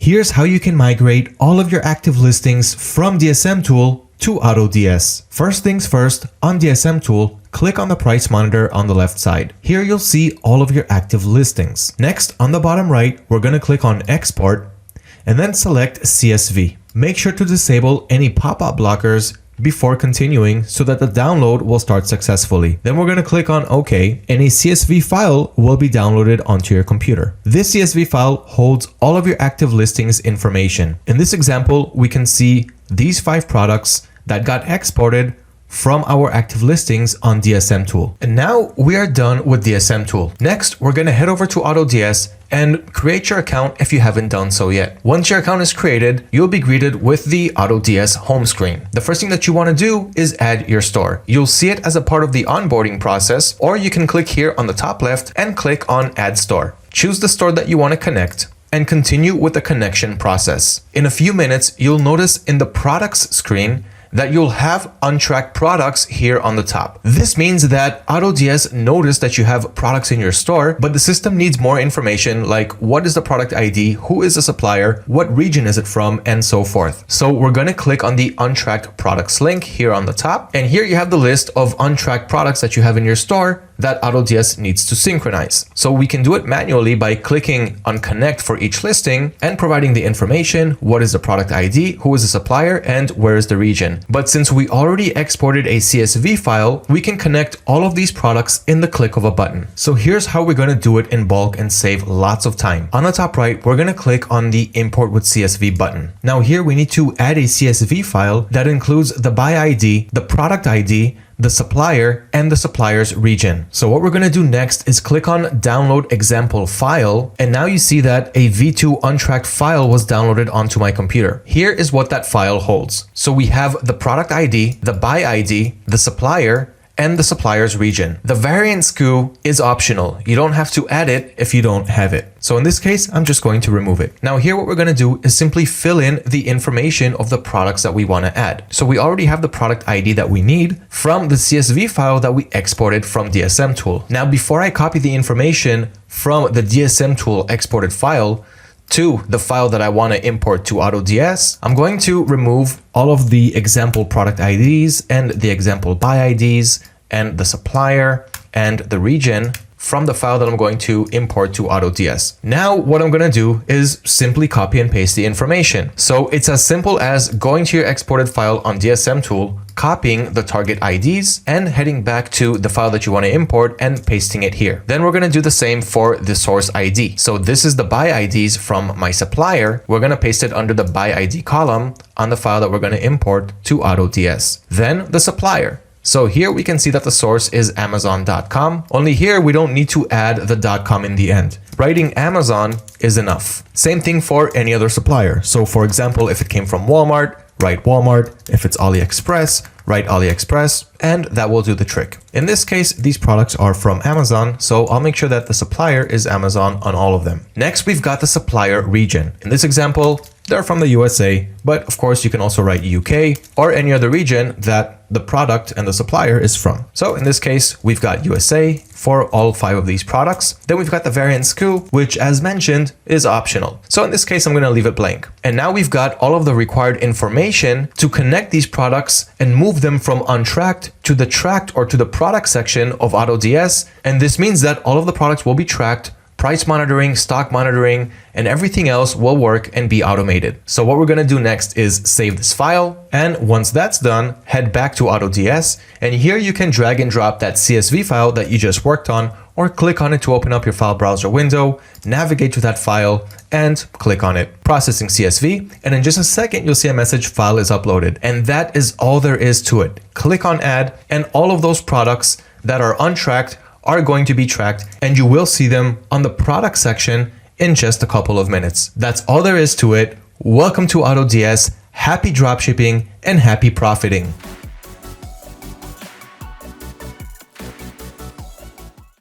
Here's how you can migrate all of your active listings from DSM Tool to AutoDS. First things first, on DSM Tool, click on the price monitor on the left side. Here you'll see all of your active listings. Next, on the bottom right, we're going to click on Export and then select CSV. Make sure to disable any pop-up blockers before continuing so that the download will start successfully. Then we're going to click on OK and a CSV file will be downloaded onto your computer. This CSV file holds all of your active listings information. In this example, we can see these 5 products that got exported from our active listings on DSM Tool. And now we are done with DSM Tool. Next, we're going to head over to AutoDS and create your account if you haven't done so yet. Once your account is created, you'll be greeted with the AutoDS home screen. The first thing that you want to do is add your store. You'll see it as a part of the onboarding process, or you can click here on the top left and click on Add Store. Choose the store that you want to connect and continue with the connection process. In a few minutes, you'll notice in the products screen that you'll have untracked products here on the top. This means that AutoDS noticed that you have products in your store, but the system needs more information like what is the product ID, who is the supplier, what region is it from, and so forth. So we're going to click on the untracked products link here on the top. And here you have the list of untracked products that you have in your store that AutoDS needs to synchronize. So we can do it manually by clicking on connect for each listing and providing the information, what is the product ID, who is the supplier, and where is the region. But since we already exported a CSV file, we can connect all of these products in the click of a button. So here's how we're going to do it in bulk and save lots of time. On the top right, we're going to click on the import with CSV button. Now here we need to add a CSV file that includes the buy ID, the product ID, the supplier, and the supplier's region. So what we're going to do next is click on download example file. And now you see that a v2 untracked file was downloaded onto my computer. Here is what that file holds. So we have the product ID, the buy ID, the supplier, and the supplier's region. The variant SKU is optional. You don't have to add it if you don't have it. So in this case, I'm just going to remove it. Now here, what we're going to do is simply fill in the information of the products that we want to add. So we already have the product ID that we need from the CSV file that we exported from DSM Tool. Now, before I copy the information from the DSM Tool exported file to the file that I want to import to AutoDS, I'm going to remove all of the example product IDs and the example buy IDs and the supplier and the region from the file that I'm going to import to AutoDS. Now, what I'm going to do is simply copy and paste the information. So it's as simple as going to your exported file on DSM Tool, copying the target IDs and heading back to the file that you want to import and pasting it here. Then we're going to do the same for the source ID. So this is the buy IDs from my supplier. We're going to paste it under the buy ID column on the file that we're going to import to AutoDS. Then the supplier. So here we can see that the source is Amazon.com, only here we don't need to add the .com in the end. Writing Amazon is enough. Same thing for any other supplier. So for example, if it came from Walmart, write Walmart. If it's AliExpress, write AliExpress, and that will do the trick. In this case, these products are from Amazon, so I'll make sure that the supplier is Amazon on all of them. Next, we've got the supplier region. In this example, they're from the USA, but of course you can also write UK or any other region that the product and the supplier is from. So in this case, we've got USA for all 5 of these products. Then we've got the variant SKU, which as mentioned is optional. So in this case, I'm going to leave it blank. And now we've got all of the required information to connect these products and move them from untracked to the tracked or to the product section of AutoDS. And this means that all of the products will be tracked, price monitoring, stock monitoring, and everything else will work and be automated. So what we're going to do next is save this file. And once that's done, head back to AutoDS. And here you can drag and drop that CSV file that you just worked on, or click on it to open up your file browser window, navigate to that file and click on it. Processing CSV. And in just a second, you'll see a message file is uploaded. And that is all there is to it. Click on add and all of those products that are untracked are going to be tracked, and you will see them on the product section in just a couple of minutes. That's all there is to it. Welcome to AutoDS. Happy dropshipping and happy profiting.